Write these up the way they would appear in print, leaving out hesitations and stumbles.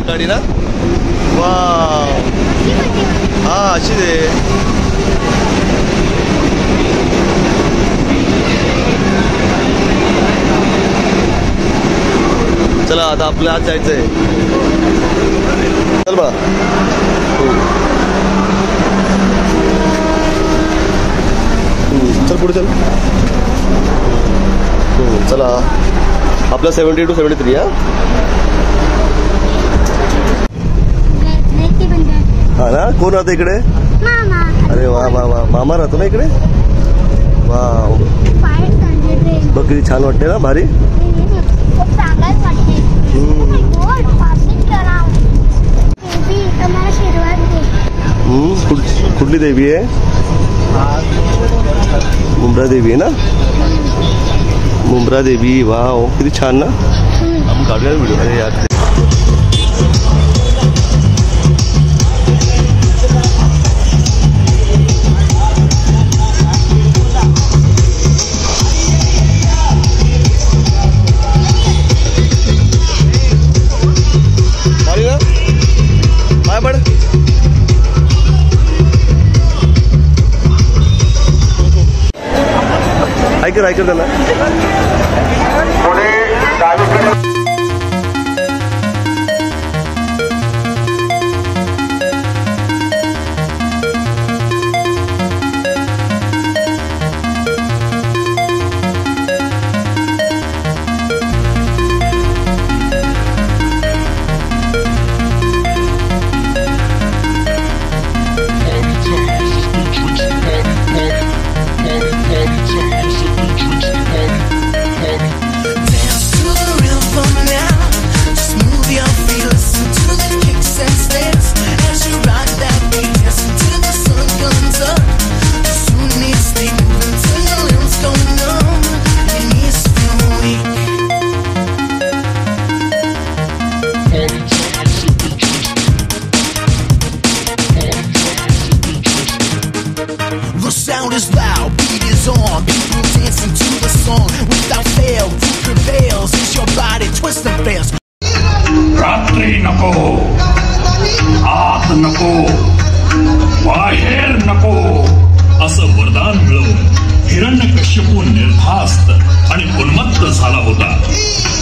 गाडी ना. वा हा अशीच आहे. चला आता आपल्या आज जायचंय. चल बा. चल पुढे चल. चला आपला 70 to 73. हा ना. कोण राहतं इकडे? अरे वा वा वा. मामा राहतो ना इकडे. वा बघ किती छान वाटते ना. भारी. कुठली देवी आहे? मुंब्रा देवी आहे ना. मुंब्रा देवी. वाव किती छान ना. आपण काढूया व्हिडिओ. अरे यार ऐकर त्याला. रात्री नको, आत नको, बाहेर नको असं वरदान मिळवून हिरण्यकश्यपू निर्धास्त आणि उन्मत्त झाला होता.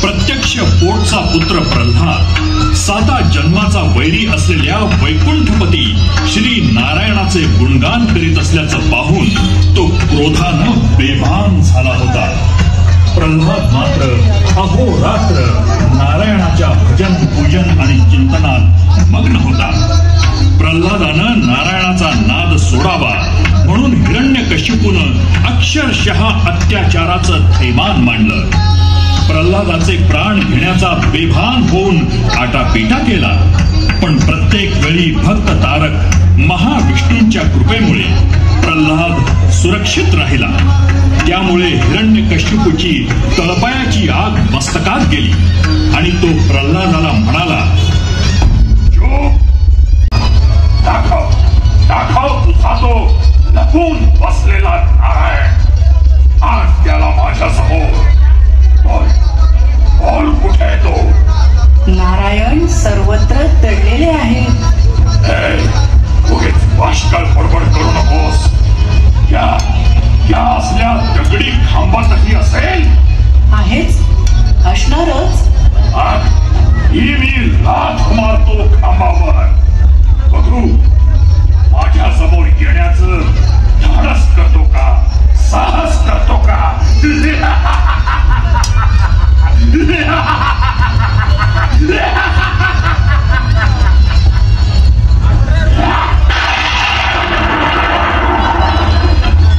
प्रत्यक्ष पोटचा पुत्र प्रल्हाद 7 जन्माचा वैरी असलेल्या वैकुंठपती श्री नारायणाचे गुणगान करीत असल्याचं पाहून तो क्रोधानं बेभान झाला होता. प्रल्हाद मात्र अहोरात्र नारायणाच्या भजन पूजन आणि चिंतनात मग्न होता. प्रल्हादानं नारायणाचा नाद सोडावा म्हणून हिरण्यकश्यपूनं अक्षरशः अत्याचाराचं थैमान मांडलं. प्रल्हादाचे प्राण घेण्याचा बेभान होऊन आटापिटा केला. पण प्रत्येक वेळी भक्त तारक महाविष्णूंच्या कृपेमुळे प्रल्हाद सुरक्षित राहिला. त्यामुळे हिरण्यकश्यपूची तळपायाची आग मस्तकात गेली आणि तो प्रल्हादाला म्हणाला, दाखव दाखव तुझा तो लपून बसलेला नारायण. आज त्याला माझ्या समोर बोल बोल. कुठे आहे तो? नारायण सर्वत्र दडलेले आहेत. उगीच वाष्कळ बडबड करू नकोस. या असल्या दगडी खांबातही असेल. आहेच, असणारच. ही मी लाथ मारतो खांबावर. बघू माझ्या समोर येण्याचं धाडस करतो का, साहस करतो का.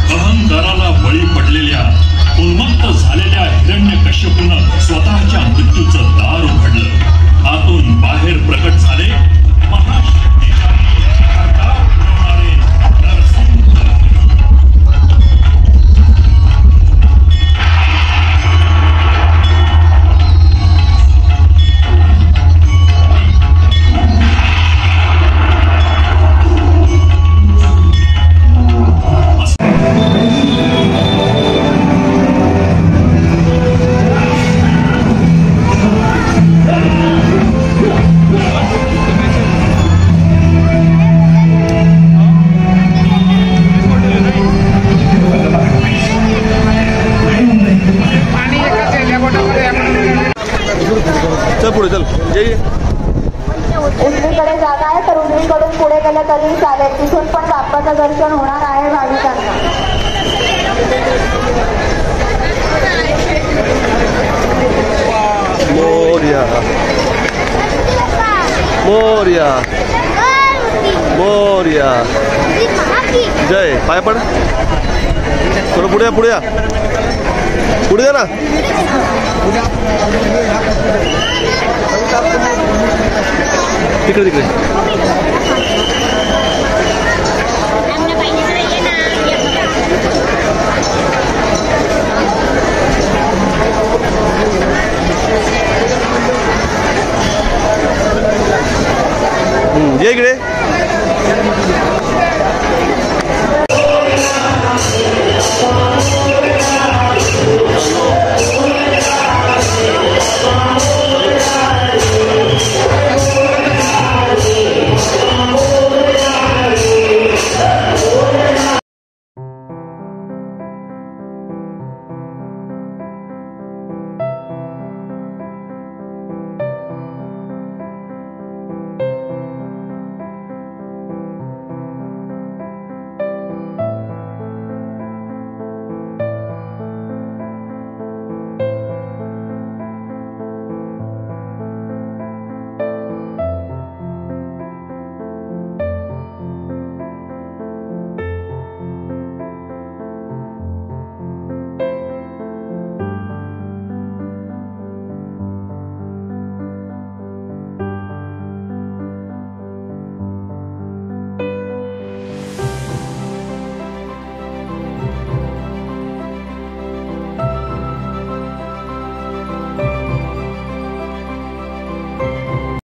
अहंकाराला बळी पडलेल्या उन्मत्त झालेल्या हिरण्यकश्यपूनं स्वतःच्या मृत्यूचं दार उघडलं. जय उजवीकडे जागा आहे तर उजवीकडून पुढे गेलं तरी चालेल. तिथून पण बाप्पाचं दर्शन होणार आहे भाविकांना. मोरया मोरया मोरया. जय. पाय पड. थोडं पुढे या, पुढे या, पुढे या ना. तिकडे तिकडे